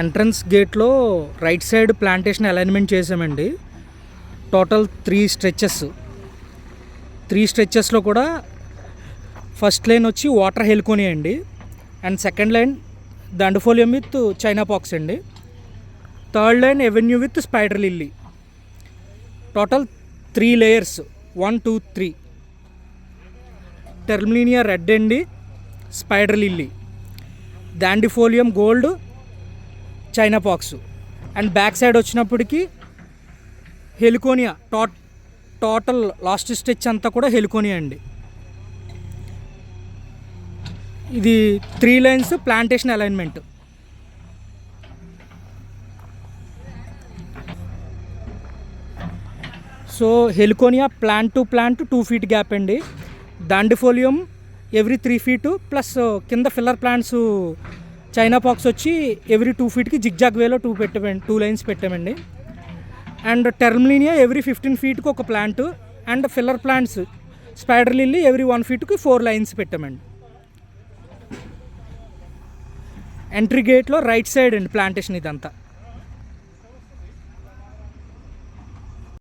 Entrance గేట్లో right side plantation alignment చేసామండి. Total 3 stretches. 3 స్ట్రెచెస్లో కూడా ఫస్ట్ లైన్ వచ్చి వాటర్ హెలికోనియా అండి, అండ్ సెకండ్ లైన్ దండఫోలియం విత్ చైనా పాక్స్ అండి. Third line avenue with spider lily. Total 3 layers, 1 2 3. టెర్మిలీనియా రెడ్ అండి, స్పైడర్ లిల్లీ, డాండిఫోలియం gold, China box. And back side వచ్చినప్పటికీ హెలికోనియా. టోటల్ లాస్ట్ స్టెచ్ అంతా కూడా హెలికోనియా అండి. ఇది 3 lines plantation alignment. So heliconia plant to plant 2 feet gap అండి. డాండిఫోలియం every 3 feet plus కింద ఫిల్లర్ ప్లాంట్స్ చైనా పాక్స్ వచ్చి ఎవ్రీ 2 feetకి జిగ్జాగ్ వేలో 2 లైన్స్ పెట్టామండి. అండ్ టెర్మిలీనియా ఎవ్రీ 15 feetకి ఒక plant, and filler plants spider lily every 1 feetకి 4 lines పెట్టామండి. Entry గేట్లో right side అండి plantation ఇదంతా.